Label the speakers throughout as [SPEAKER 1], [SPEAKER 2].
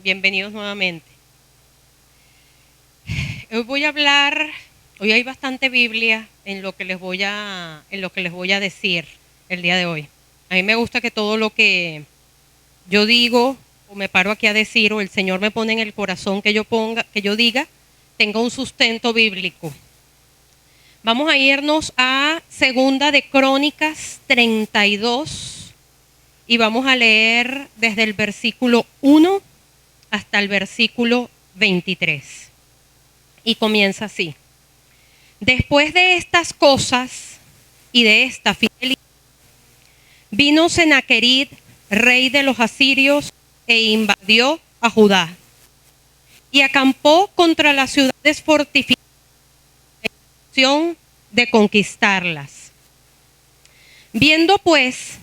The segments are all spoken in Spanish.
[SPEAKER 1] bienvenidos nuevamente. Hoy hay bastante Biblia en lo que les voy a decir el día de hoy. A mí me gusta que todo lo que yo digo o me paro aquí a decir o el Señor me pone en el corazón que yo diga, tenga un sustento bíblico. Vamos a irnos a Segunda de Crónicas 32 y vamos a leer desde el versículo 1 hasta el versículo 23. Y comienza así. Después de estas cosas y de esta fidelidad, vino Sennacherib, rey de los asirios, e invadió a Judá y acampó contra las ciudades fortificadas de conquistarlas. Viendo pues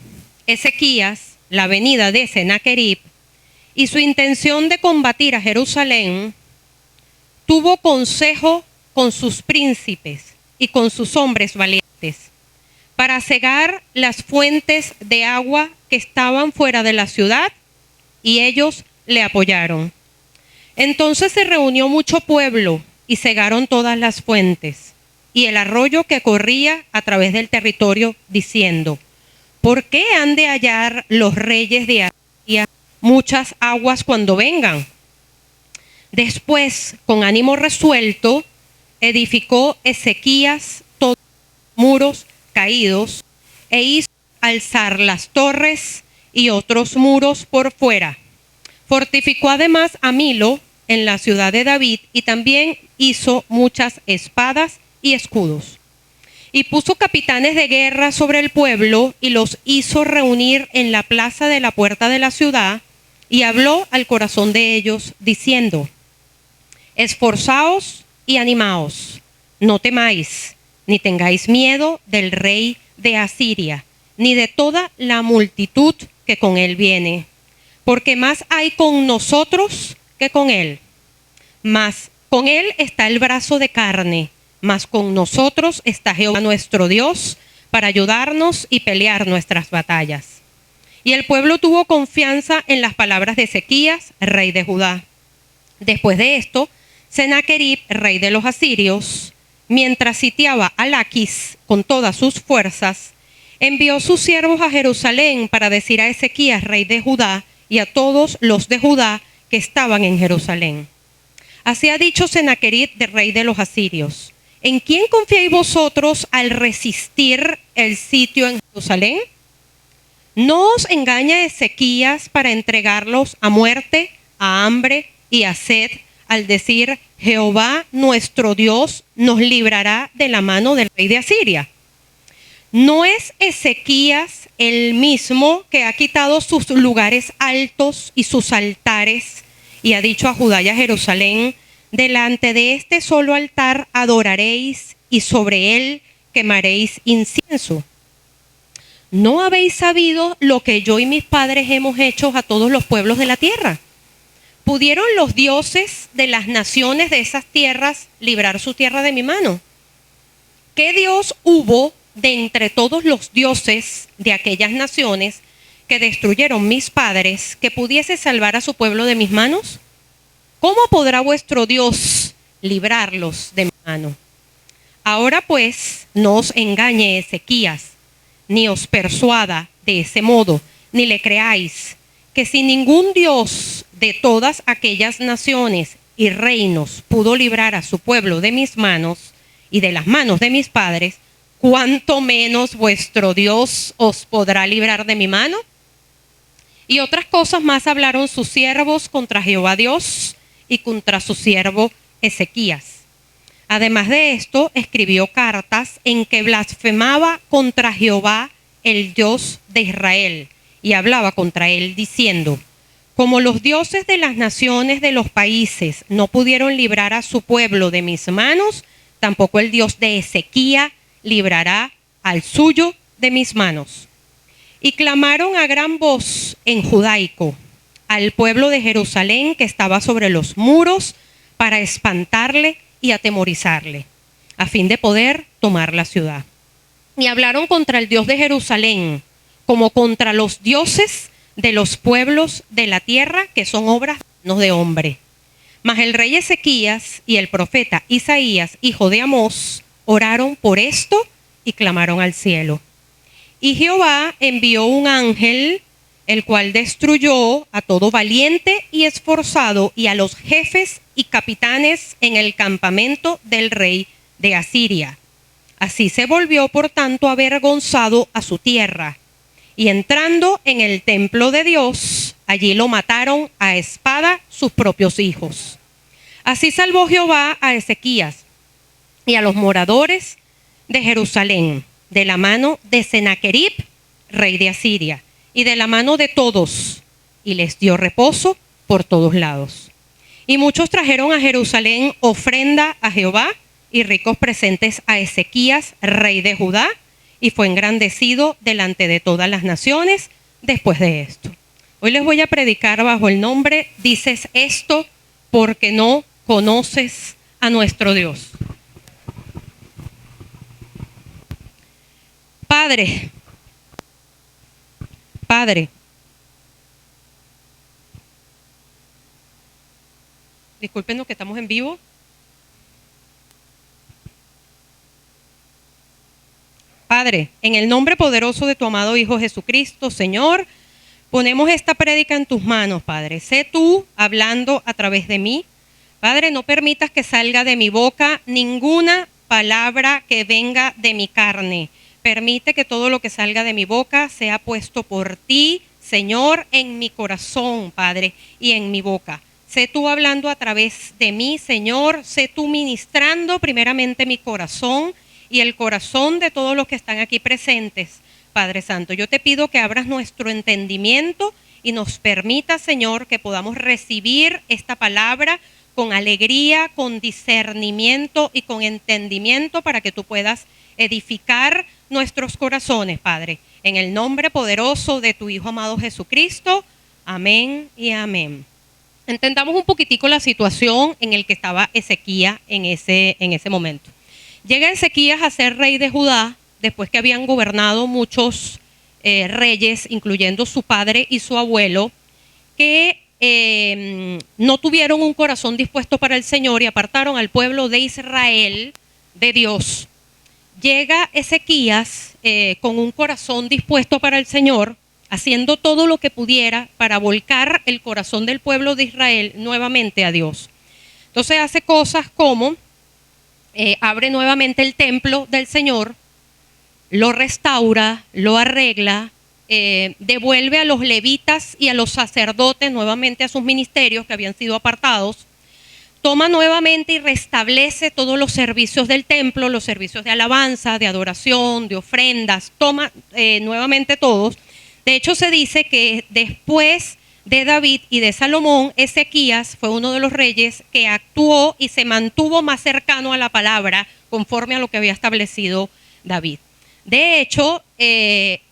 [SPEAKER 1] Ezequías la venida de Sennacherib y su intención de combatir a Jerusalén, tuvo consejo con sus príncipes y con sus hombres valientes para cegar las fuentes de agua que estaban fuera de la ciudad, y ellos le apoyaron. Entonces se reunió mucho pueblo y cegaron todas las fuentes y el arroyo que corría a través del territorio, diciendo: ¿por qué han de hallar los reyes de Asiria muchas aguas cuando vengan? Después, con ánimo resuelto, edificó Ezequías todos los muros caídos e hizo alzar las torres y otros muros por fuera. Fortificó además a Milo en la ciudad de David y también hizo muchas espadas y escudos. Y puso capitanes de guerra sobre el pueblo y los hizo reunir en la plaza de la puerta de la ciudad, y habló al corazón de ellos diciendo: esforzaos y animaos, no temáis, ni tengáis miedo del rey de Asiria, ni de toda la multitud que con él viene, porque más hay con nosotros que con él. Mas con él está el brazo de carne, mas con nosotros está Jehová nuestro Dios para ayudarnos y pelear nuestras batallas. Y el pueblo tuvo confianza en las palabras de Ezequías, rey de Judá. Después de esto, Sennacherib, rey de los asirios, mientras sitiaba a Laquis con todas sus fuerzas, envió sus siervos a Jerusalén para decir a Ezequías, rey de Judá, y a todos los de Judá que estaban en Jerusalén: así ha dicho Sennacherib, rey de los asirios: ¿en quién confiáis vosotros al resistir el sitio en Jerusalén? ¿No os engaña Ezequías para entregarlos a muerte, a hambre y a sed, al decir: Jehová nuestro Dios nos librará de la mano del rey de Asiria? ¿No es Ezequías el mismo que ha quitado sus lugares altos y sus altares, y ha dicho a Judá y a Jerusalén: delante de este solo altar adoraréis, y sobre él quemaréis incienso? ¿No habéis sabido lo que yo y mis padres hemos hecho a todos los pueblos de la tierra? ¿Pudieron los dioses de las naciones de esas tierras librar su tierra de mi mano? ¿Qué Dios hubo de entre todos los dioses de aquellas naciones que destruyeron mis padres que pudiese salvar a su pueblo de mis manos? ¿Cómo podrá vuestro Dios librarlos de mi mano? Ahora pues, no os engañe Ezequías, ni os persuada de ese modo, ni le creáis, que si ningún Dios de todas aquellas naciones y reinos pudo librar a su pueblo de mis manos y de las manos de mis padres, ¿cuánto menos vuestro Dios os podrá librar de mi mano? Y otras cosas más hablaron sus siervos contra Jehová Dios y contra su siervo Ezequías. Además de esto, escribió cartas en que blasfemaba contra Jehová, el Dios de Israel, y hablaba contra él diciendo: como los dioses de las naciones de los países no pudieron librar a su pueblo de mis manos, tampoco el Dios de Ezequías librará al suyo de mis manos. Y clamaron a gran voz en judaico al pueblo de Jerusalén que estaba sobre los muros, para espantarle y atemorizarle, a fin de poder tomar la ciudad. Y hablaron contra el Dios de Jerusalén, como contra los dioses de los pueblos de la tierra, que son obras no de hombre. Mas el rey Ezequías y el profeta Isaías, hijo de Amós, oraron por esto y clamaron al cielo. Y Jehová envió un ángel, el cual destruyó a todo valiente y esforzado y a los jefes y capitanes en el campamento del rey de Asiria. Así se volvió, por tanto, avergonzado a su tierra. Y entrando en el templo de Dios, allí lo mataron a espada sus propios hijos. Así salvó Jehová a Ezequías y a los moradores de Jerusalén de la mano de Sennacherib, rey de Asiria, y de la mano de todos, y les dio reposo por todos lados. Y muchos trajeron a Jerusalén ofrenda a Jehová y ricos presentes a Ezequías, rey de Judá, y fue engrandecido delante de todas las naciones después de esto. Hoy les voy a predicar bajo el nombre "Dices esto porque no conoces a nuestro Dios". Padre, discúlpenos que estamos en vivo. Padre, en el nombre poderoso de tu amado Hijo Jesucristo, Señor, ponemos esta prédica en tus manos, Padre. Sé tú hablando a través de mí. Padre, no permitas que salga de mi boca ninguna palabra que venga de mi carne. Permite que todo lo que salga de mi boca sea puesto por ti, Señor, en mi corazón, Padre, y en mi boca. Sé tú hablando a través de mí, Señor. Sé tú ministrando primeramente mi corazón y el corazón de todos los que están aquí presentes, Padre Santo. Yo te pido que abras nuestro entendimiento y nos permita, Señor, que podamos recibir esta palabra con alegría, con discernimiento y con entendimiento para que tú puedas edificar nuestros corazones, Padre. En el nombre poderoso de tu Hijo amado Jesucristo. Amén y amén. Entendamos un poquitico la situación en la que estaba Ezequías en ese momento. Llega Ezequías a ser rey de Judá después que habían gobernado muchos reyes, incluyendo su padre y su abuelo, que no tuvieron un corazón dispuesto para el Señor y apartaron al pueblo de Israel de Dios. Llega Ezequías con un corazón dispuesto para el Señor, haciendo todo lo que pudiera para volcar el corazón del pueblo de Israel nuevamente a Dios. Entonces hace cosas como abre nuevamente el templo del Señor, lo restaura, lo arregla, devuelve a los levitas y a los sacerdotes nuevamente a sus ministerios que habían sido apartados, toma nuevamente y restablece todos los servicios del templo, los servicios de alabanza, de adoración, de ofrendas, toma nuevamente todos. De hecho, se dice que después de David y de Salomón, Ezequías fue uno de los reyes que actuó y se mantuvo más cercano a la palabra conforme a lo que había establecido David. De hecho,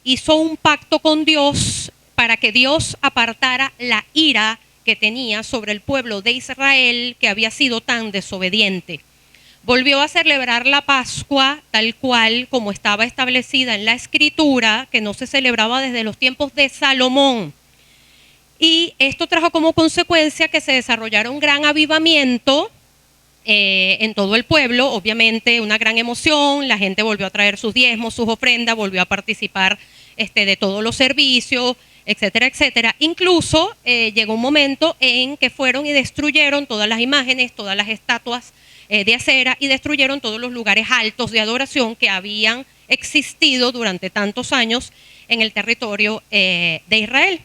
[SPEAKER 1] hizo un pacto con Dios para que Dios apartara la ira que tenía sobre el pueblo de Israel que había sido tan desobediente. Volvió a celebrar la Pascua tal cual como estaba establecida en la Escritura, que no se celebraba desde los tiempos de Salomón. Y esto trajo como consecuencia que se desarrollara un gran avivamiento en todo el pueblo, obviamente una gran emoción, la gente volvió a traer sus diezmos, sus ofrendas, volvió a participar de todos los servicios, etcétera, etcétera. Incluso llegó un momento en que fueron y destruyeron todas las imágenes, todas las estatuas de acera y destruyeron todos los lugares altos de adoración que habían existido durante tantos años en el territorio de Israel.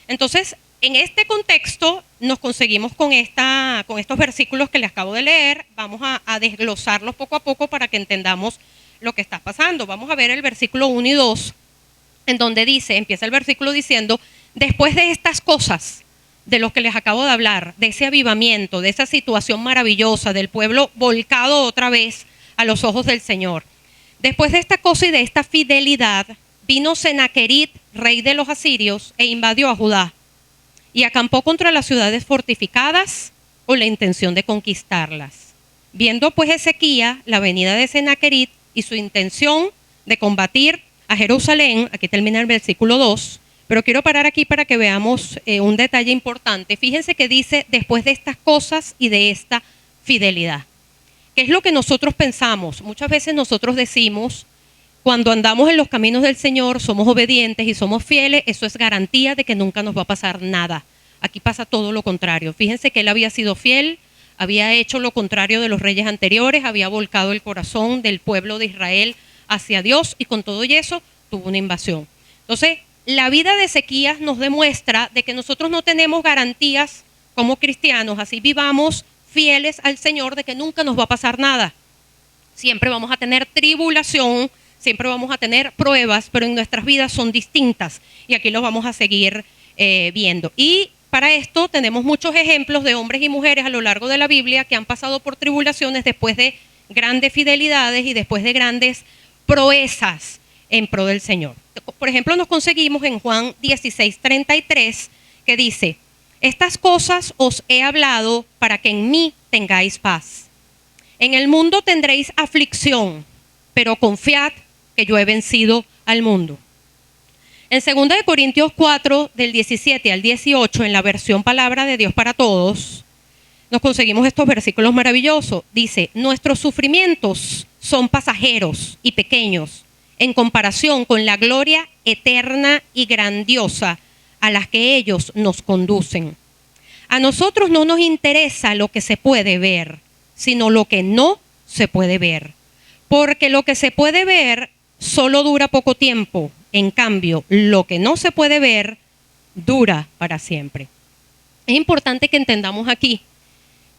[SPEAKER 1] Entonces, en este contexto nos conseguimos con estos versículos que les acabo de leer. Vamos a desglosarlos poco a poco para que entendamos lo que está pasando. Vamos a ver el versículo 1 y 2, en donde empieza el versículo diciendo: después de estas cosas, de los que les acabo de hablar, de ese avivamiento, de esa situación maravillosa del pueblo volcado otra vez a los ojos del Señor. Después de esta cosa y de esta fidelidad, vino Sennacherib, rey de los asirios, e invadió a Judá y acampó contra las ciudades fortificadas con la intención de conquistarlas. Viendo pues Ezequías la venida de Sennacherib y su intención de combatir a Jerusalén, aquí termina el versículo 2, Pero quiero parar aquí para que veamos un detalle importante. Fíjense que dice, después de estas cosas y de esta fidelidad. ¿Qué es lo que nosotros pensamos? Muchas veces nosotros decimos, cuando andamos en los caminos del Señor, somos obedientes y somos fieles, eso es garantía de que nunca nos va a pasar nada. Aquí pasa todo lo contrario. Fíjense que él había sido fiel, había hecho lo contrario de los reyes anteriores, había volcado el corazón del pueblo de Israel hacia Dios y con todo y eso tuvo una invasión. Entonces, la vida de Ezequías nos demuestra de que nosotros no tenemos garantías como cristianos, así vivamos fieles al Señor, de que nunca nos va a pasar nada. Siempre vamos a tener tribulación, siempre vamos a tener pruebas, pero en nuestras vidas son distintas y aquí los vamos a seguir viendo. Y para esto tenemos muchos ejemplos de hombres y mujeres a lo largo de la Biblia que han pasado por tribulaciones después de grandes fidelidades y después de grandes proezas en pro del Señor. Por ejemplo, nos conseguimos en Juan 16:33 que dice, estas cosas os he hablado para que en mí tengáis paz. En el mundo tendréis aflicción, pero confiad que yo he vencido al mundo. En 2 Corintios 4, del 17 al 18, en la versión Palabra de Dios para Todos, nos conseguimos estos versículos maravillosos. Dice, nuestros sufrimientos son pasajeros y pequeños en comparación con la gloria eterna y grandiosa a las que ellos nos conducen. A nosotros no nos interesa lo que se puede ver, sino lo que no se puede ver. Porque lo que se puede ver solo dura poco tiempo. En cambio, lo que no se puede ver dura para siempre. Es importante que entendamos aquí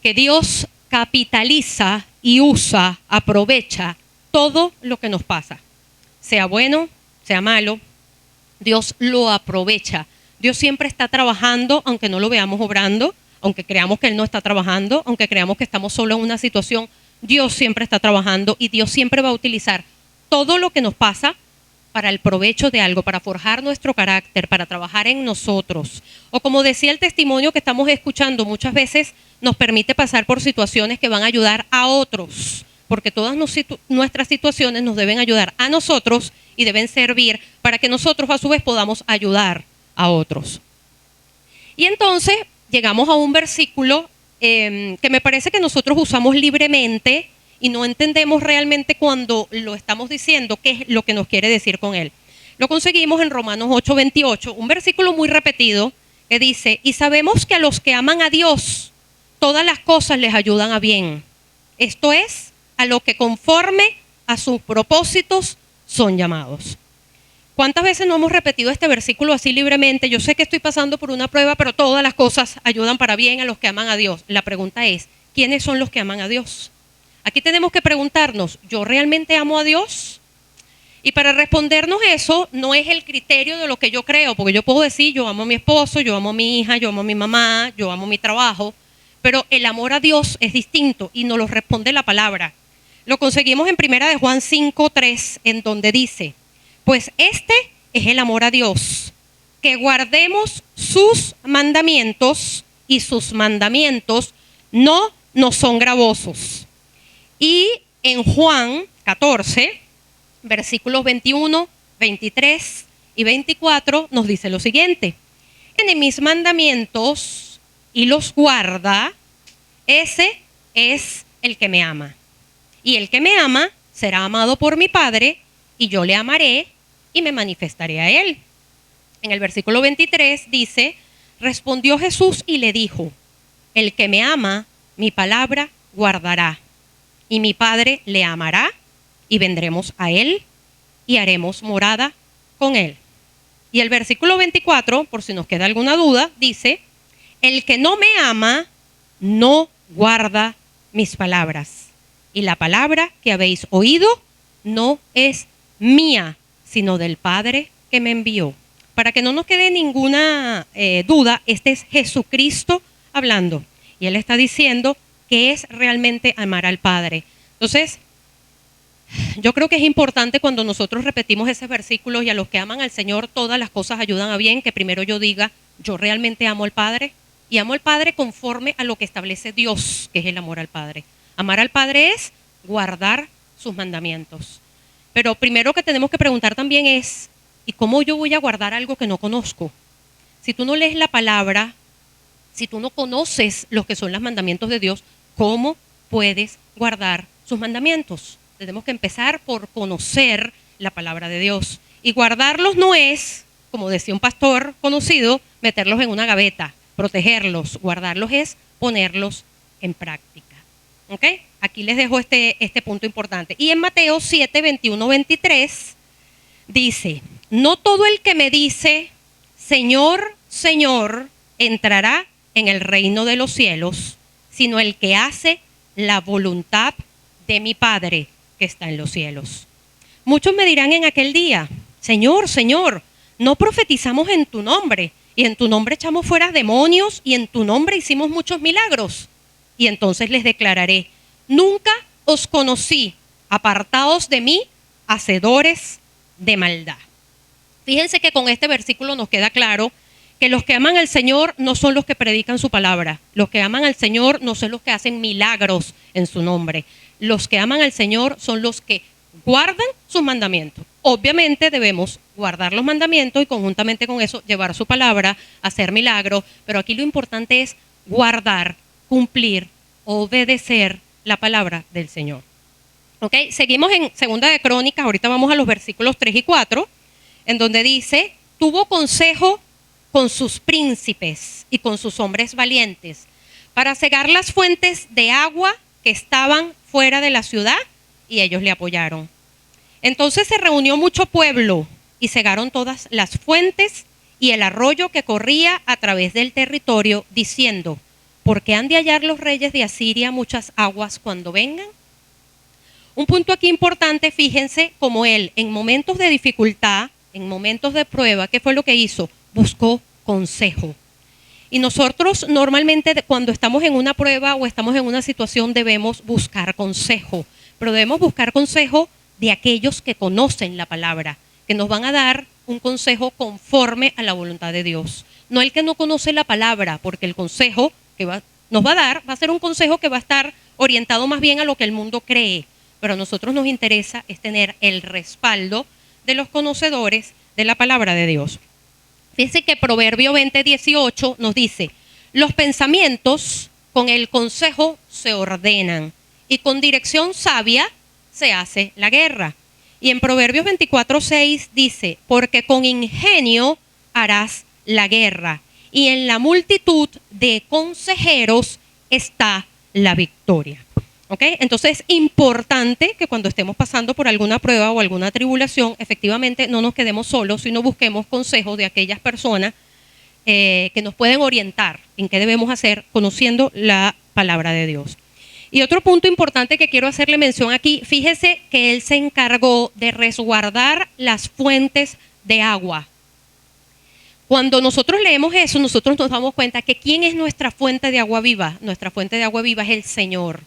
[SPEAKER 1] que Dios capitaliza y usa, aprovecha todo lo que nos pasa. Sea bueno, sea malo, Dios lo aprovecha. Dios siempre está trabajando, aunque no lo veamos obrando, aunque creamos que Él no está trabajando, aunque creamos que estamos solo en una situación, Dios siempre está trabajando y Dios siempre va a utilizar todo lo que nos pasa para el provecho de algo, para forjar nuestro carácter, para trabajar en nosotros. O como decía el testimonio que estamos escuchando, muchas veces nos permite pasar por situaciones que van a ayudar a otros, porque todas nuestras situaciones nos deben ayudar a nosotros y deben servir para que nosotros a su vez podamos ayudar a otros. Y entonces llegamos a un versículo que me parece que nosotros usamos libremente y no entendemos realmente cuando lo estamos diciendo qué es lo que nos quiere decir con él. Lo conseguimos en Romanos 8:28, un versículo muy repetido que dice, y sabemos que a los que aman a Dios, todas las cosas les ayudan a bien. Esto es, a lo que conforme a sus propósitos son llamados. ¿Cuántas veces no hemos repetido este versículo así libremente? Yo sé que estoy pasando por una prueba, pero todas las cosas ayudan para bien a los que aman a Dios. La pregunta es, ¿quiénes son los que aman a Dios? Aquí tenemos que preguntarnos, ¿yo realmente amo a Dios? Y para respondernos eso, no es el criterio de lo que yo creo, porque yo puedo decir, yo amo a mi esposo, yo amo a mi hija, yo amo a mi mamá, yo amo mi trabajo, pero el amor a Dios es distinto y nos lo responde la palabra. Lo conseguimos en 1 Juan 5:3, en donde dice, pues este es el amor a Dios, que guardemos sus mandamientos y sus mandamientos no nos son gravosos. Y en Juan 14, versículos 21, 23 y 24 nos dice lo siguiente, en mis mandamientos y los guarda, ese es el que me ama. Y el que me ama será amado por mi Padre y yo le amaré y me manifestaré a él. En el versículo 23 dice, respondió Jesús y le dijo, el que me ama, mi palabra guardará, y mi Padre le amará, y vendremos a él, y haremos morada con él. Y el versículo 24, por si nos queda alguna duda, dice, el que no me ama, no guarda mis palabras, y la palabra que habéis oído no es mía, sino del Padre que me envió. Para que no nos quede ninguna duda, este es Jesucristo hablando. Y Él está diciendo que es realmente amar al Padre. Entonces, yo creo que es importante cuando nosotros repetimos esos versículos y a los que aman al Señor todas las cosas ayudan a bien, que primero yo diga, yo realmente amo al Padre y amo al Padre conforme a lo que establece Dios, que es el amor al Padre. Amar al Padre es guardar sus mandamientos. Pero primero que tenemos que preguntar también es, ¿Y cómo yo voy a guardar algo que no conozco? Si tú no lees la palabra, si tú no conoces lo que son los mandamientos de Dios, ¿cómo puedes guardar sus mandamientos? Tenemos que empezar por conocer la palabra de Dios. Y guardarlos no es, como decía un pastor conocido, meterlos en una gaveta, protegerlos. Guardarlos es ponerlos en práctica. ¿Ok? Aquí les dejo este punto importante. Y en Mateo 7, 21, 23 dice, no todo el que me dice, Señor, Señor, entrará en el reino de los cielos, sino el que hace la voluntad de mi Padre que está en los cielos. Muchos me dirán en aquel día, Señor, Señor, no profetizamos en tu nombre, y en tu nombre echamos fuera demonios, y en tu nombre hicimos muchos milagros. Y entonces les declararé, nunca os conocí, apartaos de mí, hacedores de maldad. Fíjense que con este versículo nos queda claro que los que aman al Señor no son los que predican su palabra. Los que aman al Señor no son los que hacen milagros en su nombre. Los que aman al Señor son los que guardan sus mandamientos. Obviamente debemos guardar los mandamientos y conjuntamente con eso llevar su palabra, hacer milagros, pero aquí lo importante es guardar, cumplir, obedecer la palabra del Señor. ¿Ok? Seguimos en Segunda de Crónicas, ahorita vamos a los versículos 3 y 4, en donde dice, tuvo consejo con sus príncipes y con sus hombres valientes para cegar las fuentes de agua que estaban fuera de la ciudad, y ellos le apoyaron. Entonces se reunió mucho pueblo y cegaron todas las fuentes y el arroyo que corría a través del territorio, diciendo, ¿por qué han de hallar los reyes de Asiria muchas aguas cuando vengan? Un punto aquí importante, fíjense cómo él en momentos de dificultad, en momentos de prueba, ¿qué fue lo que hizo? Buscó consejo. Y nosotros normalmente cuando estamos en una prueba o estamos en una situación debemos buscar consejo, pero debemos buscar consejo de aquellos que conocen la palabra, que nos van a dar un consejo conforme a la voluntad de Dios. No el que no conoce la palabra, porque el consejo que nos va a dar va a ser un consejo que va a estar orientado más bien a lo que el mundo cree, pero a nosotros nos interesa es tener el respaldo de los conocedores de la palabra de Dios. Fíjense que Proverbio 20:18 nos dice, los pensamientos con el consejo se ordenan y con dirección sabia se hace la guerra. Y en Proverbios 24:6 dice, porque con ingenio harás la guerra y en la multitud de consejeros está la victoria. ¿Ok? Entonces es importante que cuando estemos pasando por alguna prueba o alguna tribulación, efectivamente no nos quedemos solos, sino busquemos consejos de aquellas personas que nos pueden orientar en qué debemos hacer conociendo la palabra de Dios. Y otro punto importante que quiero hacerle mención aquí, fíjese que él se encargó de resguardar las fuentes de agua. Cuando nosotros leemos eso, nosotros nos damos cuenta que ¿quién es nuestra fuente de agua viva? Nuestra fuente de agua viva es el Señor.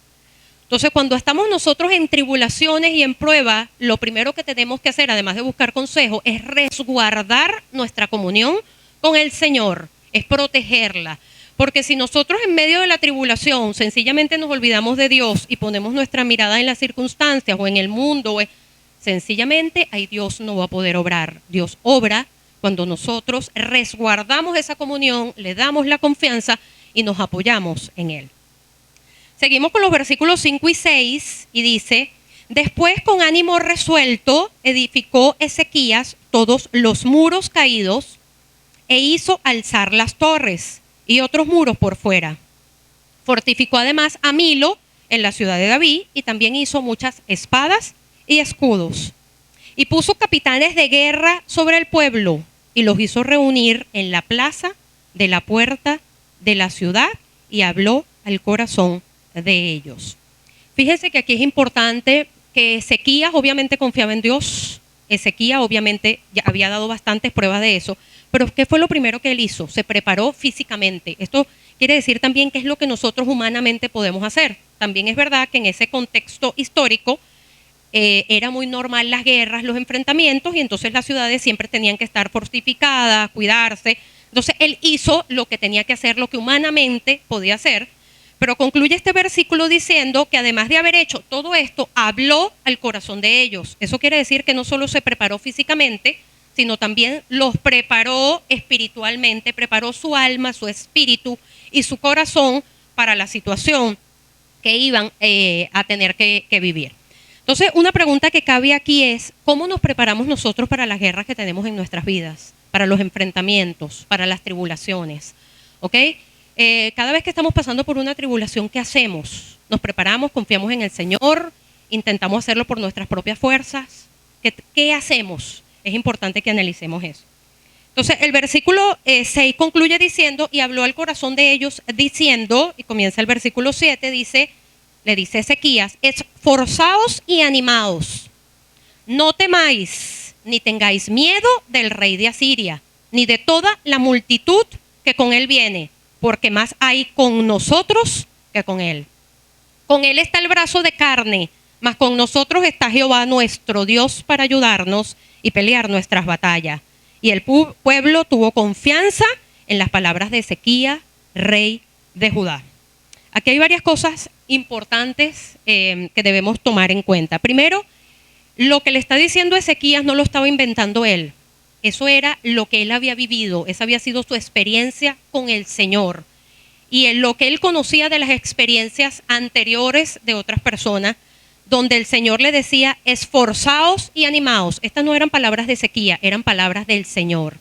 [SPEAKER 1] Entonces, cuando estamos nosotros en tribulaciones y en prueba, lo primero que tenemos que hacer, además de buscar consejo, es resguardar nuestra comunión con el Señor, es protegerla. Porque si nosotros en medio de la tribulación sencillamente nos olvidamos de Dios y ponemos nuestra mirada en las circunstancias o en el mundo, sencillamente ahí Dios no va a poder obrar. Dios obra cuando nosotros resguardamos esa comunión, le damos la confianza y nos apoyamos en Él. Seguimos con los versículos 5 y 6 y dice, después con ánimo resuelto edificó Ezequías todos los muros caídos e hizo alzar las torres y otros muros por fuera. Fortificó además a Milo en la ciudad de David y también hizo muchas espadas y escudos. Y puso capitanes de guerra sobre el pueblo y los hizo reunir en la plaza de la puerta de la ciudad y habló al corazón de ellos. Fíjense que aquí es importante que Ezequías obviamente confiaba en Dios. Ezequías obviamente ya había dado bastantes pruebas de eso, pero ¿qué fue lo primero que él hizo? Se preparó físicamente. Esto quiere decir también qué es lo que nosotros humanamente podemos hacer. También es verdad que en ese contexto histórico era muy normal las guerras, los enfrentamientos, y entonces las ciudades siempre tenían que estar fortificadas, cuidarse. Entonces él hizo lo que tenía que hacer, lo que humanamente podía hacer, pero concluye este versículo diciendo que además de haber hecho todo esto, habló al corazón de ellos. Eso quiere decir que no solo se preparó físicamente, sino también los preparó espiritualmente, preparó su alma, su espíritu y su corazón para la situación que iban a tener que vivir. Entonces, una pregunta que cabe aquí es, ¿cómo nos preparamos nosotros para las guerras que tenemos en nuestras vidas? Para los enfrentamientos, para las tribulaciones, ¿ok? Cada vez que estamos pasando por una tribulación, ¿qué hacemos? ¿Nos preparamos, confiamos en el Señor, intentamos hacerlo por nuestras propias fuerzas? ¿Qué hacemos? Es importante que analicemos eso. Entonces, el versículo 6 concluye diciendo, y habló al corazón de ellos diciendo, y comienza el versículo 7, le dice Ezequías, esforzaos y animaos, no temáis, ni tengáis miedo del rey de Asiria, ni de toda la multitud que con él viene, porque más hay con nosotros que con él. Con él está el brazo de carne, mas con nosotros está Jehová nuestro Dios para ayudarnos y pelear nuestras batallas. Y el pueblo tuvo confianza en las palabras de Ezequías, rey de Judá. Aquí hay varias cosas importantes que debemos tomar en cuenta. Primero, lo que le está diciendo Ezequías no lo estaba inventando él. Eso era lo que él había vivido, esa había sido su experiencia con el Señor. Y en lo que él conocía de las experiencias anteriores de otras personas, donde el Señor le decía, esforzaos y animaos. Estas no eran palabras de Ezequías, eran palabras del Señor.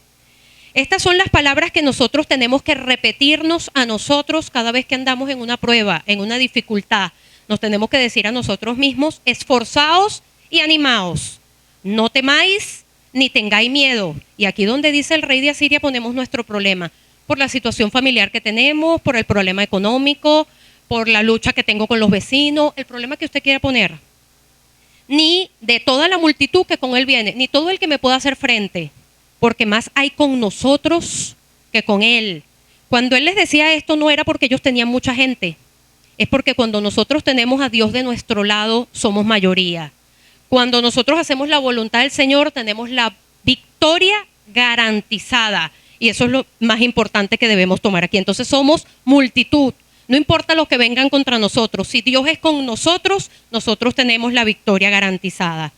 [SPEAKER 1] Estas son las palabras que nosotros tenemos que repetirnos a nosotros cada vez que andamos en una prueba, en una dificultad. Nos tenemos que decir a nosotros mismos, esforzaos y animaos. No temáis ni tengáis miedo. Y aquí donde dice el rey de Asiria ponemos nuestro problema. Por la situación familiar que tenemos, por el problema económico, por la lucha que tengo con los vecinos, el problema que usted quiera poner. Ni de toda la multitud que con él viene, ni todo el que me pueda hacer frente, porque más hay con nosotros que con él. Cuando él les decía esto no era porque ellos tenían mucha gente, es porque cuando nosotros tenemos a Dios de nuestro lado, somos mayoría. Cuando nosotros hacemos la voluntad del Señor, tenemos la victoria garantizada. Y eso es lo más importante que debemos tomar aquí. Entonces somos multitud. No importa lo que vengan contra nosotros. Si Dios es con nosotros, nosotros tenemos la victoria garantizada.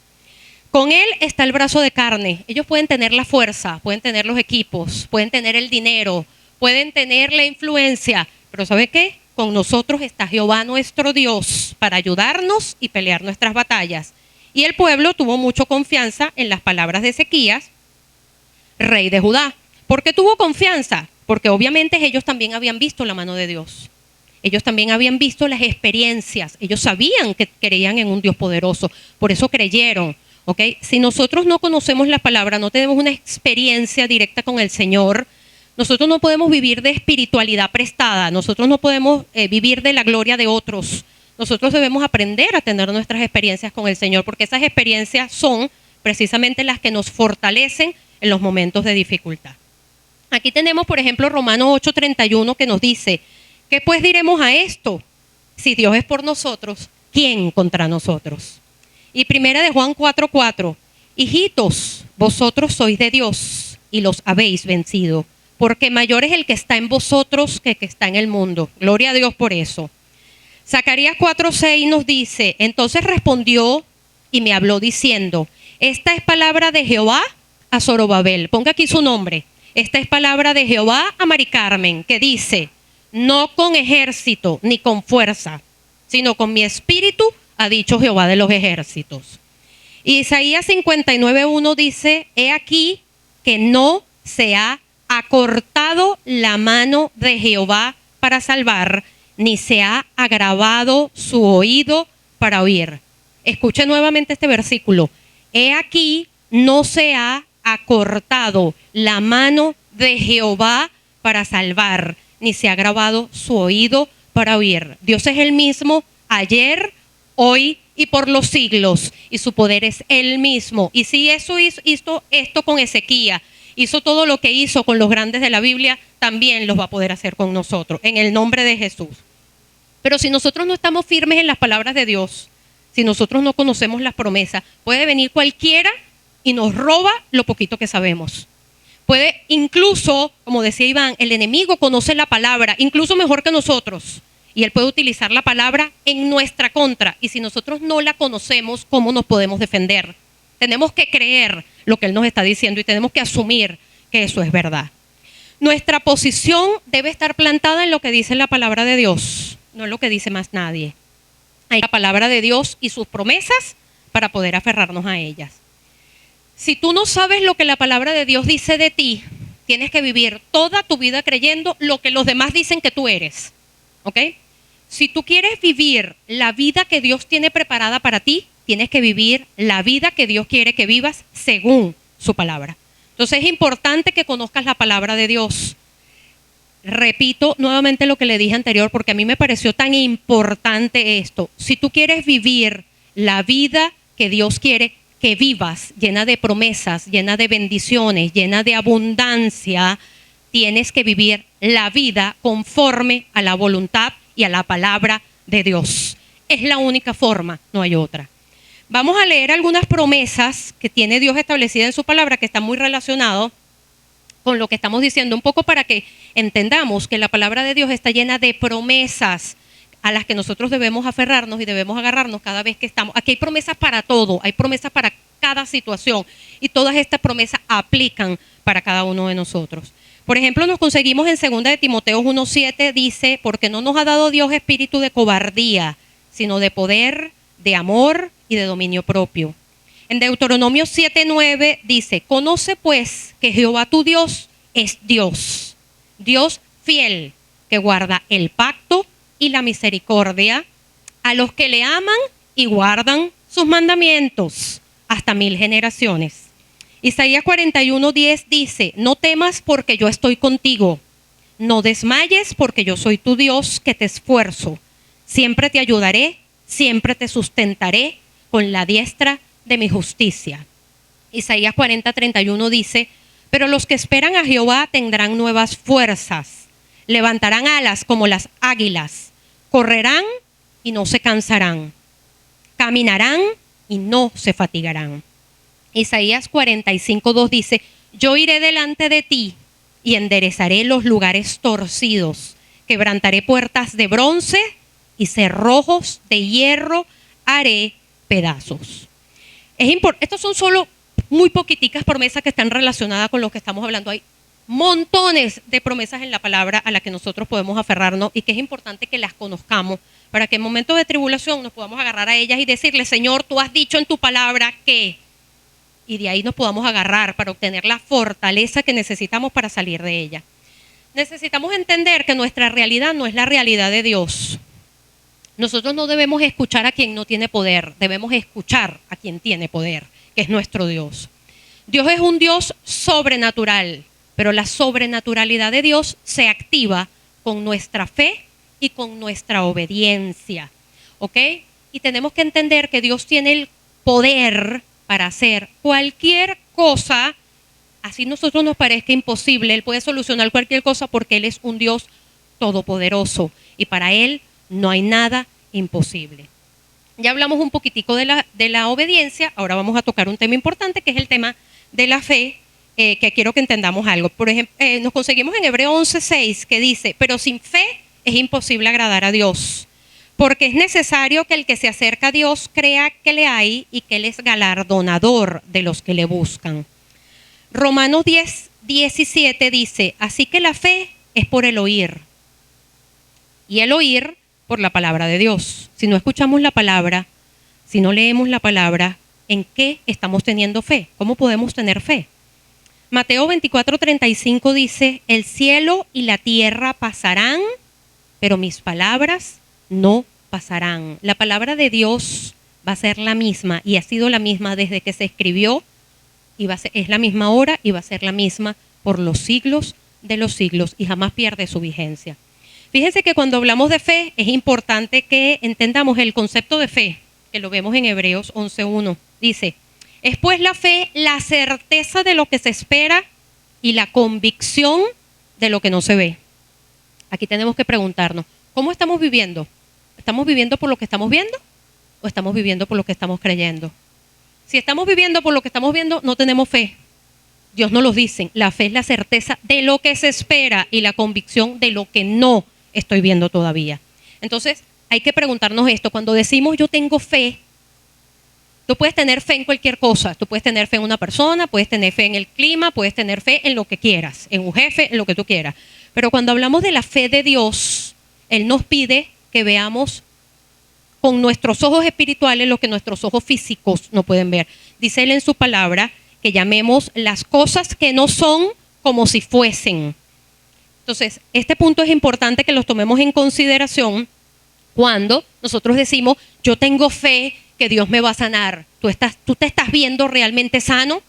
[SPEAKER 1] Con Él está el brazo de carne. Ellos pueden tener la fuerza, pueden tener los equipos, pueden tener el dinero, pueden tener la influencia. Pero ¿sabe qué? Con nosotros está Jehová nuestro Dios para ayudarnos y pelear nuestras batallas. Y el pueblo tuvo mucha confianza en las palabras de Ezequías, rey de Judá. ¿Por qué tuvo confianza? Porque obviamente ellos también habían visto la mano de Dios. Ellos también habían visto las experiencias. Ellos sabían que creían en un Dios poderoso. Por eso creyeron. ¿Okay? Si nosotros no conocemos la palabra, no tenemos una experiencia directa con el Señor, nosotros no podemos vivir de espiritualidad prestada. Nosotros no podemos vivir de la gloria de otros. Nosotros debemos aprender a tener nuestras experiencias con el Señor, porque esas experiencias son precisamente las que nos fortalecen en los momentos de dificultad. Aquí tenemos, por ejemplo, Romanos 8:31 que nos dice, ¿qué pues diremos a esto? Si Dios es por nosotros, ¿quién contra nosotros? Y primera de Juan 4:4, hijitos, vosotros sois de Dios y los habéis vencido, porque mayor es el que está en vosotros que el que está en el mundo. Gloria a Dios por eso. Zacarías 4:6 nos dice, entonces respondió y me habló diciendo, esta es palabra de Jehová a Zorobabel. Ponga aquí su nombre. Esta es palabra de Jehová a Mari Carmen, que dice, no con ejército ni con fuerza, sino con mi espíritu, ha dicho Jehová de los ejércitos. Y Isaías 59:1 dice, he aquí que no se ha acortado la mano de Jehová para salvar, ni se ha agravado su oído para oír. Escuche nuevamente este versículo. He aquí no se ha acortado la mano de Jehová para salvar, ni se ha agravado su oído para oír. Dios es el mismo ayer, hoy y por los siglos, y su poder es el mismo. Y si eso hizo esto con Ezequías, hizo todo lo que hizo con los grandes de la Biblia, también los va a poder hacer con nosotros, en el nombre de Jesús. Pero si nosotros no estamos firmes en las palabras de Dios, si nosotros no conocemos las promesas, puede venir cualquiera y nos roba lo poquito que sabemos. Puede incluso, como decía Iván, el enemigo conoce la palabra, incluso mejor que nosotros. Y él puede utilizar la palabra en nuestra contra. Y si nosotros no la conocemos, ¿cómo nos podemos defender? Tenemos que creer lo que Él nos está diciendo y tenemos que asumir que eso es verdad. Nuestra posición debe estar plantada en lo que dice la palabra de Dios, no en lo que dice más nadie. Hay la palabra de Dios y sus promesas para poder aferrarnos a ellas. Si tú no sabes lo que la palabra de Dios dice de ti, tienes que vivir toda tu vida creyendo lo que los demás dicen que tú eres. ¿Ok? Si tú quieres vivir la vida que Dios tiene preparada para ti, tienes que vivir la vida que Dios quiere que vivas según su palabra. Entonces es importante que conozcas la palabra de Dios. Repito nuevamente lo que le dije anterior porque a mí me pareció tan importante esto. Si tú quieres vivir la vida que Dios quiere que vivas, llena de promesas, llena de bendiciones, llena de abundancia, tienes que vivir la vida conforme a la voluntad y a la palabra de Dios. Es la única forma, no hay otra. Vamos a leer algunas promesas que tiene Dios establecidas en su palabra que están muy relacionados con lo que estamos diciendo, un poco para que entendamos que la palabra de Dios está llena de promesas a las que nosotros debemos aferrarnos y debemos agarrarnos cada vez que estamos. Aquí hay promesas para todo, hay promesas para cada situación y todas estas promesas aplican para cada uno de nosotros. Por ejemplo, nos conseguimos en 2 de Timoteo 1:7, dice, porque no nos ha dado Dios espíritu de cobardía, sino de poder, de amor y de dominio propio. En Deuteronomio 7:9 dice, conoce pues que Jehová tu Dios es Dios, Dios fiel, que guarda el pacto y la misericordia a los que le aman y guardan sus mandamientos hasta 1000 generaciones. Isaías 41:10 dice, no temas porque yo estoy contigo, no desmayes porque yo soy tu Dios que te esfuerzo, siempre te ayudaré, siempre te sustentaré con la diestra de mi justicia. Isaías 40:31 dice, pero los que esperan a Jehová tendrán nuevas fuerzas, levantarán alas como las águilas, correrán y no se cansarán, caminarán y no se fatigarán. Isaías 45:2 dice, yo iré delante de ti y enderezaré los lugares torcidos, quebrantaré puertas de bronce y cerrojos de hierro haré pedazos. Estos son solo muy poquiticas promesas que están relacionadas con lo que estamos hablando. Hay montones de promesas en la palabra a las que nosotros podemos aferrarnos y que es importante que las conozcamos para que en momentos de tribulación nos podamos agarrar a ellas y decirle, Señor, tú has dicho en tu palabra que... Y de ahí nos podamos agarrar para obtener la fortaleza que necesitamos para salir de ella. Necesitamos entender que nuestra realidad no es la realidad de Dios. Nosotros no debemos escuchar a quien no tiene poder, debemos escuchar a quien tiene poder, que es nuestro Dios. Dios es un Dios sobrenatural, pero la sobrenaturalidad de Dios se activa con nuestra fe y con nuestra obediencia, ¿ok? Y tenemos que entender que Dios tiene el poder para hacer cualquier cosa, así a nosotros nos parezca imposible. Él puede solucionar cualquier cosa porque Él es un Dios todopoderoso y para Él no hay nada imposible. Ya hablamos un poquitico de la obediencia, ahora vamos a tocar un tema importante que es el tema de la fe, que quiero que entendamos algo. Por ejemplo, nos conseguimos en Hebreos 11:6 que dice, pero sin fe es imposible agradar a Dios, porque es necesario que el que se acerca a Dios crea que le hay y que Él es galardonador de los que le buscan. Romanos 10:17 dice, así que la fe es por el oír, y el oír por la palabra de Dios. Si no escuchamos la palabra, si no leemos la palabra, ¿en qué estamos teniendo fe? ¿Cómo podemos tener fe? Mateo 24:35 dice, el cielo y la tierra pasarán, pero mis palabras no pasarán. La palabra de Dios va a ser la misma y ha sido la misma desde que se escribió y es la misma ahora y va a ser la misma por los siglos de los siglos y jamás pierde su vigencia. Fíjense que cuando hablamos de fe es importante que entendamos el concepto de fe, que lo vemos en Hebreos 11:1. Dice, es pues la fe la certeza de lo que se espera y la convicción de lo que no se ve. Aquí tenemos que preguntarnos, ¿cómo estamos viviendo? ¿Estamos viviendo por lo que estamos viendo o estamos viviendo por lo que estamos creyendo? Si estamos viviendo por lo que estamos viendo, no tenemos fe. Dios nos lo dice, la fe es la certeza de lo que se espera y la convicción de lo que no estoy viendo todavía. Entonces, hay que preguntarnos esto. Cuando decimos yo tengo fe, Tú puedes tener fe en cualquier cosa. Tú puedes tener fe en una persona, puedes tener fe en el clima, puedes tener fe en lo que quieras, en un jefe, en lo que tú quieras. Pero cuando hablamos de la fe de Dios, Él nos pide que veamos con nuestros ojos espirituales lo que nuestros ojos físicos no pueden ver. Dice Él en su palabra que llamemos las cosas que no son como si fuesen. Entonces, este punto es importante que los tomemos en consideración cuando nosotros decimos, yo tengo fe que Dios me va a sanar. Tú te estás viendo realmente sano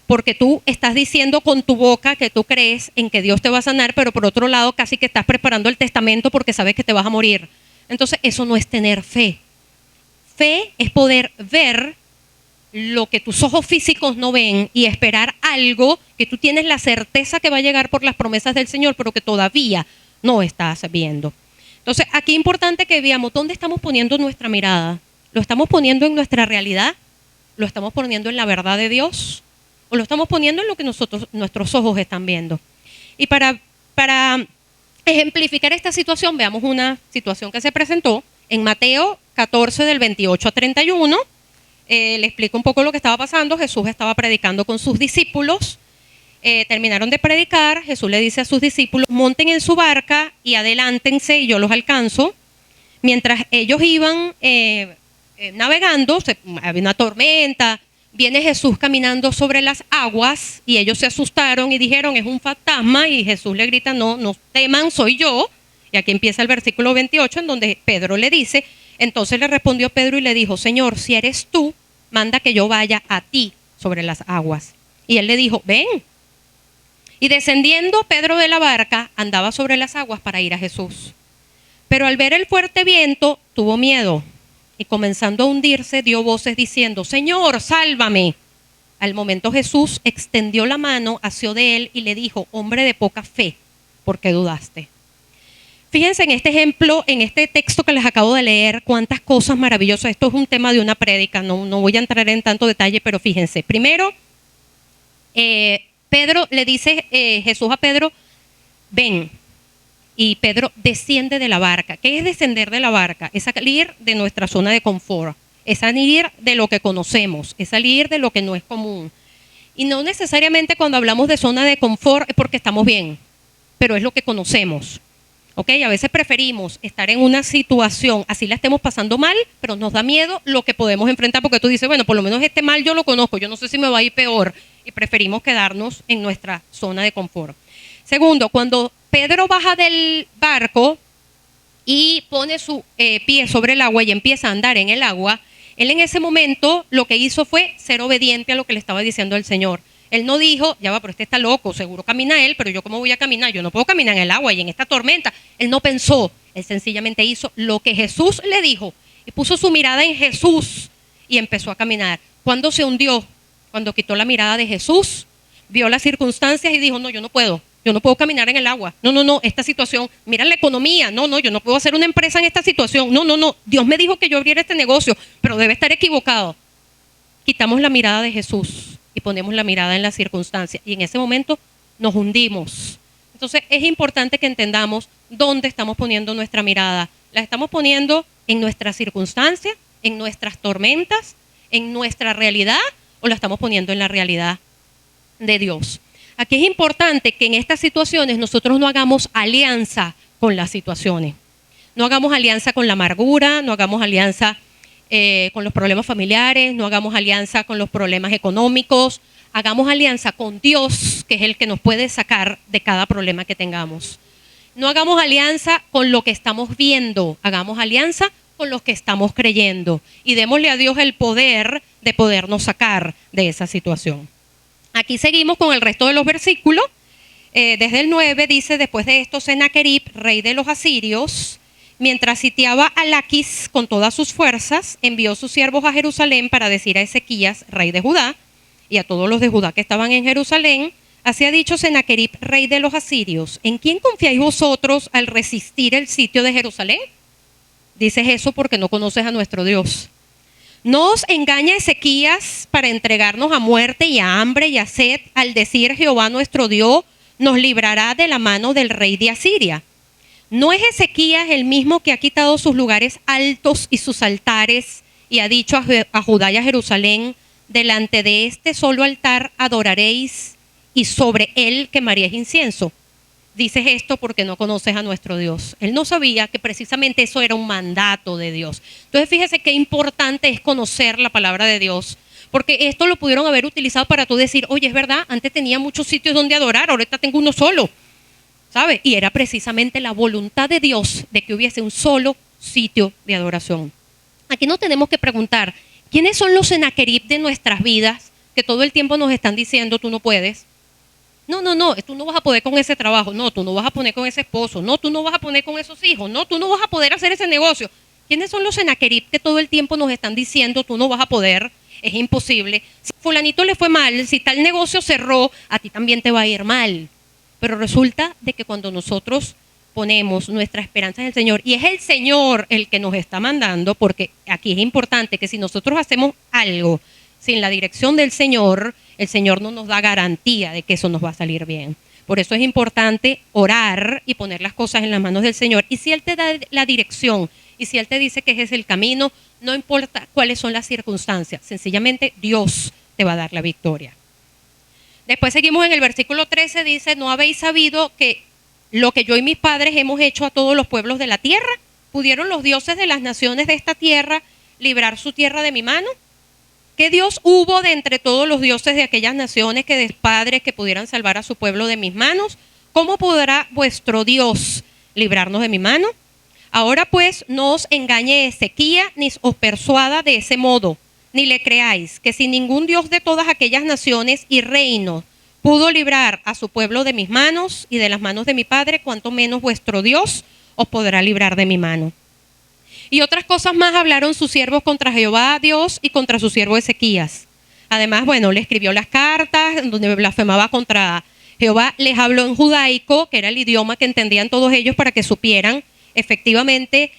[SPEAKER 1] porque tú estás diciendo con tu boca que tú crees en que Dios te va a sanar, pero por otro lado casi que estás preparando el testamento porque sabes que te vas a morir. Entonces, eso no es tener fe. Fe es poder ver lo que tus ojos físicos no ven y esperar algo que tú tienes la certeza que va a llegar por las promesas del Señor, pero que todavía no estás viendo. Entonces, aquí es importante que veamos dónde estamos poniendo nuestra mirada. ¿Lo estamos poniendo en nuestra realidad? ¿Lo estamos poniendo en la verdad de Dios? ¿O lo estamos poniendo en lo que nuestros ojos están viendo? Y para ejemplificar esta situación, veamos una situación que se presentó en Mateo 14, del 28 a 31. Le explico un poco lo que estaba pasando. Jesús estaba predicando con sus discípulos. Terminaron de predicar. Jesús le dice a sus discípulos, monten en su barca y adelántense y yo los alcanzo. Mientras ellos iban navegando, había una tormenta, viene Jesús caminando sobre las aguas y ellos se asustaron y dijeron, es un fantasma, y Jesús le grita, no teman, soy yo. Y aquí empieza el versículo 28 en donde Pedro le dice, entonces le respondió Pedro y le dijo, Señor, si eres tú, manda que yo vaya a ti sobre las aguas. Y él le dijo, ven. Y descendiendo Pedro de la barca, andaba sobre las aguas para ir a Jesús. Pero al ver el fuerte viento, tuvo miedo. Y comenzando a hundirse, dio voces diciendo, Señor, sálvame. Al momento Jesús extendió la mano, asió de él y le dijo, hombre de poca fe, ¿por qué dudaste? Fíjense en este ejemplo, en este texto que les acabo de leer, cuántas cosas maravillosas. Esto es un tema de una prédica, no voy a entrar en tanto detalle, pero fíjense. Primero, Pedro le dice, Jesús a Pedro, ven. Y Pedro desciende de la barca. ¿Qué es descender de la barca? Es salir de nuestra zona de confort, es salir de lo que conocemos, es salir de lo que no es común. Y no necesariamente cuando hablamos de zona de confort es porque estamos bien, pero es lo que conocemos. ¿Ok? A veces preferimos estar en una situación, así la estemos pasando mal, pero nos da miedo lo que podemos enfrentar, porque tú dices, bueno, por lo menos este mal yo lo conozco, yo no sé si me va a ir peor, y preferimos quedarnos en nuestra zona de confort. Segundo, cuando Pedro baja del barco y pone su pie sobre el agua y empieza a andar en el agua, él en ese momento lo que hizo fue ser obediente a lo que le estaba diciendo el Señor. Él no dijo, ya va, pero este está loco, seguro camina él, pero yo cómo voy a caminar, yo no puedo caminar en el agua y en esta tormenta. Él no pensó, él sencillamente hizo lo que Jesús le dijo y puso su mirada en Jesús y empezó a caminar. ¿Cuándo se hundió? Cuando quitó la mirada de Jesús, vio las circunstancias y dijo, no, yo no puedo caminar en el agua. No, esta situación, mira la economía, no, yo no puedo hacer una empresa en esta situación. No, Dios me dijo que yo abriera este negocio, pero debe estar equivocado. Quitamos la mirada de Jesús y ponemos la mirada en las circunstancias y en ese momento nos hundimos. Entonces es importante que entendamos dónde estamos poniendo nuestra mirada. ¿La estamos poniendo en nuestras circunstancias, en nuestras tormentas, en nuestra realidad o la estamos poniendo en la realidad de Dios? Aquí es importante que en estas situaciones nosotros no hagamos alianza con las situaciones. No hagamos alianza con la amargura, no hagamos alianza con los problemas familiares, no hagamos alianza con los problemas económicos, hagamos alianza con Dios, que es el que nos puede sacar de cada problema que tengamos. No hagamos alianza con lo que estamos viendo, hagamos alianza con los que estamos creyendo y démosle a Dios el poder de podernos sacar de esa situación. Aquí seguimos con el resto de los versículos. Desde el 9 dice, después de esto Sennacherib, rey de los asirios, mientras sitiaba a Laquis con todas sus fuerzas, envió sus siervos a Jerusalén para decir a Ezequías, rey de Judá, y a todos los de Judá que estaban en Jerusalén, así ha dicho Sennacherib, rey de los asirios, ¿en quién confiáis vosotros al resistir el sitio de Jerusalén? Dices eso porque no conoces a nuestro Dios. No os engaña Ezequías para entregarnos a muerte y a hambre y a sed, al decir Jehová nuestro Dios nos librará de la mano del rey de Asiria. ¿No es Ezequías el mismo que ha quitado sus lugares altos y sus altares y ha dicho a Judá y a Jerusalén: delante de este solo altar adoraréis, y sobre él quemaréis incienso. Dices esto porque no conoces a nuestro Dios. Él no sabía que precisamente eso era un mandato de Dios. Entonces fíjese qué importante es conocer la palabra de Dios, porque esto lo pudieron haber utilizado para tú decir: oye, es verdad, antes tenía muchos sitios donde adorar, ahorita tengo uno solo, ¿sabes? Y era precisamente la voluntad de Dios de que hubiese un solo sitio de adoración. Aquí no tenemos que preguntar: ¿quiénes son los Senaquerib de nuestras vidas que todo el tiempo nos están diciendo tú no puedes? No, tú no vas a poder con ese trabajo, no, tú no vas a poder con ese esposo, no, tú no vas a poder con esos hijos, no, tú no vas a poder hacer ese negocio. ¿Quiénes son los Senaquerib que todo el tiempo nos están diciendo tú no vas a poder, es imposible? Si a fulanito le fue mal, si tal negocio cerró, a ti también te va a ir mal. Pero resulta de que cuando nosotros ponemos nuestra esperanza en el Señor, y es el Señor el que nos está mandando, porque aquí es importante que si nosotros hacemos algo sin la dirección del Señor, el Señor no nos da garantía de que eso nos va a salir bien. Por eso es importante orar y poner las cosas en las manos del Señor. Y si Él te da la dirección, y si Él te dice que ese es el camino, no importa cuáles son las circunstancias, sencillamente Dios te va a dar la victoria. Después seguimos en el versículo 13, dice: ¿no habéis sabido que lo que yo y mis padres hemos hecho a todos los pueblos de la tierra? ¿Pudieron los dioses de las naciones de esta tierra librar su tierra de mi mano? ¿Qué Dios hubo de entre todos los dioses de aquellas naciones que de padres que pudieran salvar a su pueblo de mis manos? ¿Cómo podrá vuestro Dios librarnos de mi mano? Ahora pues no os engañe Ezequías, ni os persuada de ese modo, ni le creáis, que si ningún Dios de todas aquellas naciones y reinos pudo librar a su pueblo de mis manos y de las manos de mi padre, cuanto menos vuestro Dios os podrá librar de mi mano. Y otras cosas más hablaron sus siervos contra Jehová Dios y contra su siervo Ezequías. Además, le escribió las cartas donde blasfemaba contra Jehová. Les habló en judaico, que era el idioma que entendían todos ellos, para que supieran efectivamente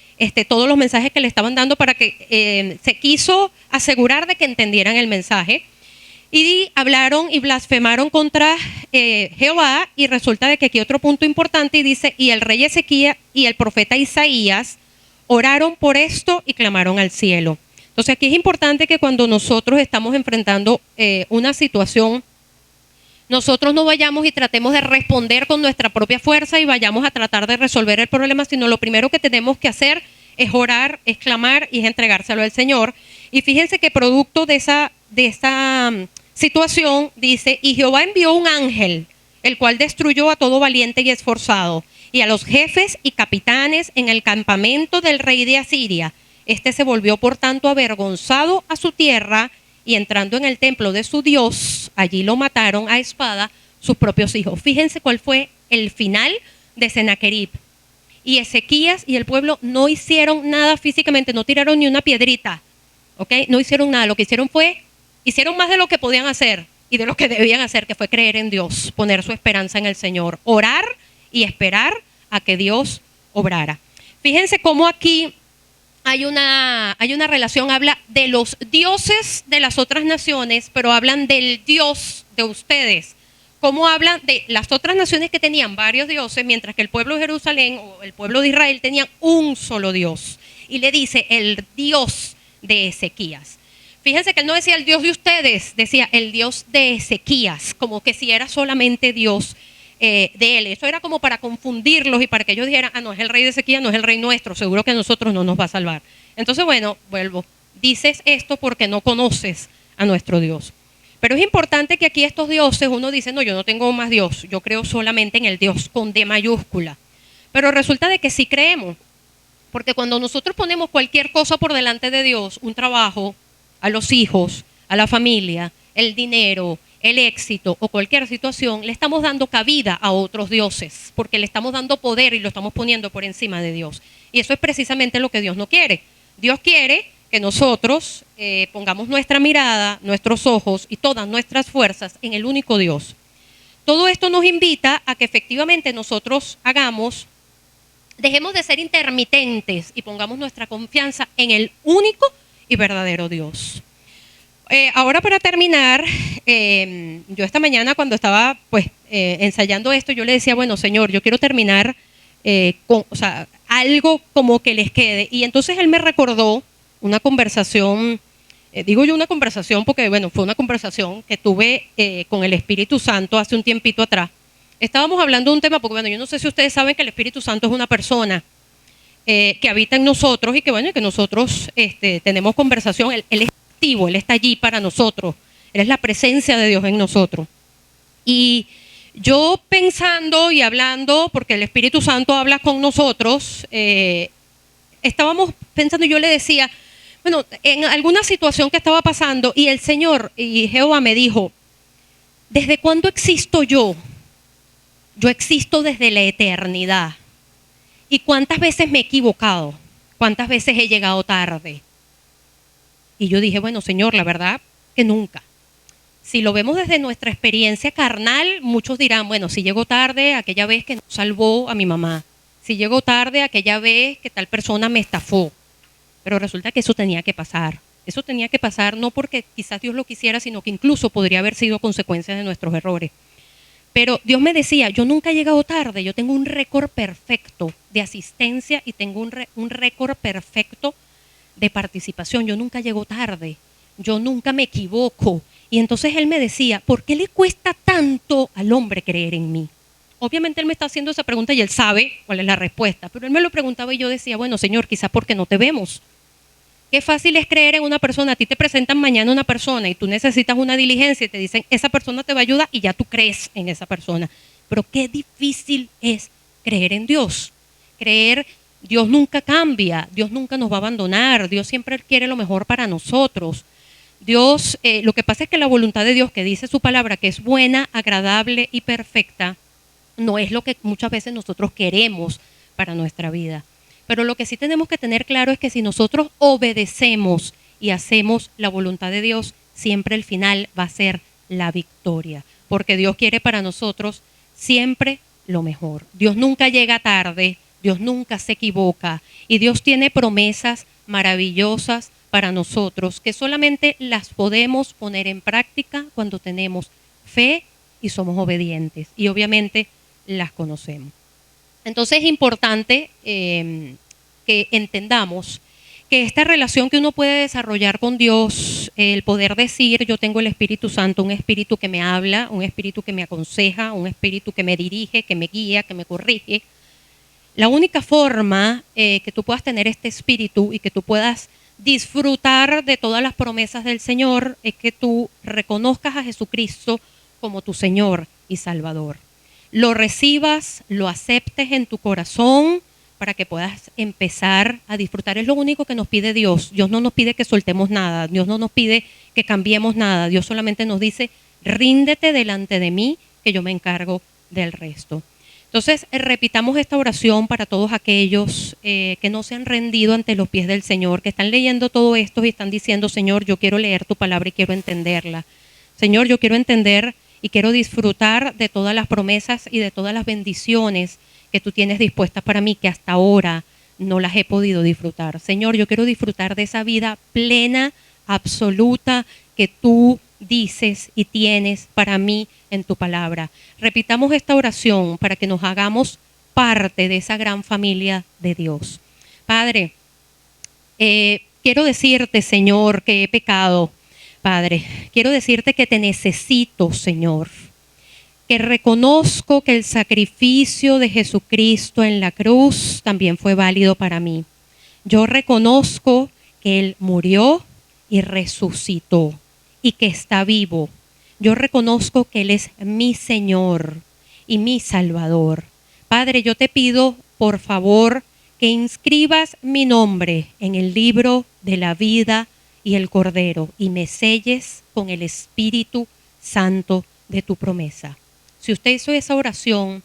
[SPEAKER 1] todos los mensajes que le estaban dando, para que se quiso asegurar de que entendieran el mensaje. Y hablaron y blasfemaron contra Jehová, y resulta de que aquí otro punto importante, y dice: y el rey Ezequías y el profeta Isaías oraron por esto y clamaron al cielo. Entonces aquí es importante que cuando nosotros estamos enfrentando una situación, nosotros no vayamos y tratemos de responder con nuestra propia fuerza y vayamos a tratar de resolver el problema, sino lo primero que tenemos que hacer es orar, es clamar y es entregárselo al Señor. Y fíjense que producto de esa situación dice: y Jehová envió un ángel, el cual destruyó a todo valiente y esforzado, y a los jefes y capitanes en el campamento del rey de Asiria. Este se volvió por tanto avergonzado a su tierra, y entrando en el templo de su Dios, allí lo mataron a espada sus propios hijos. Fíjense cuál fue el final de Senaquerib. Y Ezequías y el pueblo no hicieron nada físicamente, no tiraron ni una piedrita, ¿ok? No hicieron nada, lo que hicieron más de lo que podían hacer y de lo que debían hacer, que fue creer en Dios, poner su esperanza en el Señor, orar y esperar a que Dios obrara. Fíjense cómo aquí hay una relación, habla de los dioses de las otras naciones, pero hablan del Dios de ustedes. Cómo hablan de las otras naciones que tenían varios dioses, mientras que el pueblo de Jerusalén o el pueblo de Israel tenían un solo Dios. Y le dice: el Dios de Ezequías. Fíjense que él no decía el Dios de ustedes, decía el Dios de Ezequías, como que si era solamente Dios de él. Eso era como para confundirlos y para que ellos dijeran: no es el rey de Ezequías, no es el rey nuestro, seguro que a nosotros no nos va a salvar. Entonces, vuelvo, dices esto porque no conoces a nuestro Dios. Pero es importante que aquí estos dioses, uno dice: no, yo no tengo más Dios, yo creo solamente en el Dios con D mayúscula. Pero resulta de que sí creemos, porque cuando nosotros ponemos cualquier cosa por delante de Dios, un trabajo, a los hijos, a la familia, el dinero, el éxito o cualquier situación, le estamos dando cabida a otros dioses, porque le estamos dando poder y lo estamos poniendo por encima de Dios. Y eso es precisamente lo que Dios no quiere. Dios quiere que nosotros pongamos nuestra mirada, nuestros ojos y todas nuestras fuerzas en el único Dios. Todo esto nos invita a que efectivamente nosotros dejemos de ser intermitentes y pongamos nuestra confianza en el único y verdadero Dios. Ahora, para terminar, yo esta mañana cuando estaba ensayando esto, yo le decía: bueno, Señor, yo quiero terminar con algo como que les quede. Y entonces Él me recordó una conversación, digo yo una conversación porque, bueno, fue una conversación que tuve con el Espíritu Santo hace un tiempito atrás. Estábamos hablando de un tema, porque, bueno, yo no sé si ustedes saben que el Espíritu Santo es una persona que habita en nosotros y que, bueno, que nosotros tenemos conversación. Él es activo, Él está allí para nosotros. Él es la presencia de Dios en nosotros. Y yo pensando y hablando, porque el Espíritu Santo habla con nosotros, estábamos pensando y yo le decía, bueno, en alguna situación que estaba pasando y el Señor y Jehová me dijo, ¿desde cuándo existo yo? Yo existo desde la eternidad. ¿Y cuántas veces me he equivocado? ¿Cuántas veces he llegado tarde? Y yo dije, bueno, Señor, la verdad que nunca. Si lo vemos desde nuestra experiencia carnal, muchos dirán, bueno, si llegó tarde aquella vez que no salvó a mi mamá, si llegó tarde aquella vez que tal persona me estafó, pero resulta que eso tenía que pasar. Eso tenía que pasar no porque quizás Dios lo quisiera, sino que incluso podría haber sido consecuencia de nuestros errores. Pero Dios me decía, yo nunca he llegado tarde, yo tengo un récord perfecto de asistencia y tengo un récord perfecto de participación, yo nunca llego tarde, yo nunca me equivoco. Y entonces Él me decía, ¿por qué le cuesta tanto al hombre creer en mí? Obviamente Él me está haciendo esa pregunta y Él sabe cuál es la respuesta, pero Él me lo preguntaba y yo decía, bueno, Señor, quizás porque no te vemos. Qué fácil es creer en una persona. A ti te presentan mañana una persona y tú necesitas una diligencia y te dicen, esa persona te va a ayudar y ya tú crees en esa persona. Pero qué difícil es creer en Dios. Creer, Dios nunca cambia, Dios nunca nos va a abandonar, Dios siempre quiere lo mejor para nosotros. Dios, lo que pasa es que la voluntad de Dios, que dice su palabra, que es buena, agradable y perfecta, no es lo que muchas veces nosotros queremos para nuestra vida. Pero lo que sí tenemos que tener claro es que si nosotros obedecemos y hacemos la voluntad de Dios, siempre el final va a ser la victoria, porque Dios quiere para nosotros siempre lo mejor. Dios nunca llega tarde, Dios nunca se equivoca y Dios tiene promesas maravillosas para nosotros que solamente las podemos poner en práctica cuando tenemos fe y somos obedientes y obviamente las conocemos. Entonces es importante que entendamos que esta relación que uno puede desarrollar con Dios, el poder decir, yo tengo el Espíritu Santo, un espíritu que me habla, un espíritu que me aconseja, un espíritu que me dirige, que me guía, que me corrige. La única forma que tú puedas tener este espíritu y que tú puedas disfrutar de todas las promesas del Señor es que tú reconozcas a Jesucristo como tu Señor y Salvador. Lo recibas, lo aceptes en tu corazón para que puedas empezar a disfrutar. Es lo único que nos pide Dios. Dios no nos pide que soltemos nada, Dios no nos pide que cambiemos nada. Dios solamente nos dice, ríndete delante de mí, que yo me encargo del resto. Entonces, repitamos esta oración para todos aquellos que no se han rendido ante los pies del Señor, que están leyendo todo esto y están diciendo, Señor, yo quiero leer tu palabra y quiero entenderla. Señor, yo quiero entender y quiero disfrutar de todas las promesas y de todas las bendiciones que tú tienes dispuestas para mí, que hasta ahora no las he podido disfrutar. Señor, yo quiero disfrutar de esa vida plena, absoluta, que tú dices y tienes para mí en tu palabra. Repitamos esta oración para que nos hagamos parte de esa gran familia de Dios. Padre, quiero decirte, Señor, que he pecado. Padre, quiero decirte que te necesito, Señor, que reconozco que el sacrificio de Jesucristo en la cruz también fue válido para mí. Yo reconozco que Él murió y resucitó y que está vivo. Yo reconozco que Él es mi Señor y mi Salvador. Padre, yo te pido, por favor, que inscribas mi nombre en el libro de la vida y el Cordero, y me selles con el Espíritu Santo de tu promesa. Si usted hizo esa oración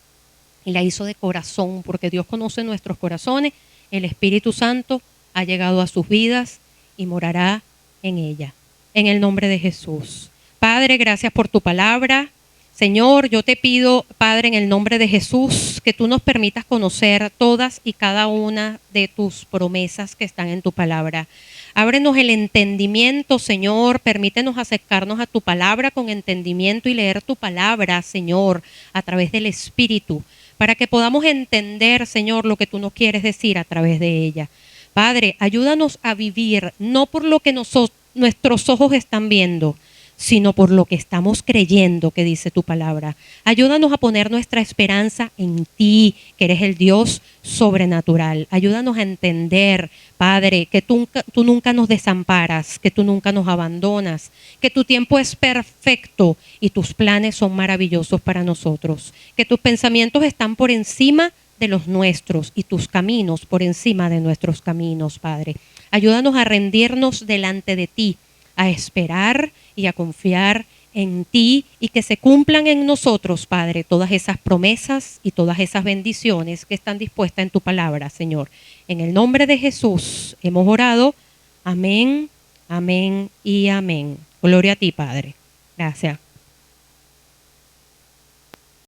[SPEAKER 1] y la hizo de corazón, porque Dios conoce nuestros corazones, el Espíritu Santo ha llegado a sus vidas y morará en ella. En el nombre de Jesús. Padre, gracias por tu palabra. Señor, yo te pido, Padre, en el nombre de Jesús, que tú nos permitas conocer todas y cada una de tus promesas que están en tu palabra. Ábrenos el entendimiento, Señor, permítenos acercarnos a tu palabra con entendimiento y leer tu palabra, Señor, a través del Espíritu, para que podamos entender, Señor, lo que tú nos quieres decir a través de ella. Padre, ayúdanos a vivir no por lo que nuestros ojos están viendo, sino por lo que estamos creyendo que dice tu palabra. Ayúdanos a poner nuestra esperanza en ti, que eres el Dios sobrenatural. Ayúdanos a entender, Padre, que tú nunca nos desamparas, que tú nunca nos abandonas, que tu tiempo es perfecto y tus planes son maravillosos para nosotros, que tus pensamientos están por encima de los nuestros y tus caminos por encima de nuestros caminos, Padre. Ayúdanos a rendirnos delante de ti, a esperar y a confiar en ti y que se cumplan en nosotros, Padre, todas esas promesas y todas esas bendiciones que están dispuestas en tu palabra, Señor. En el nombre de Jesús hemos orado. Amén, amén y amén. Gloria a ti, Padre. Gracias.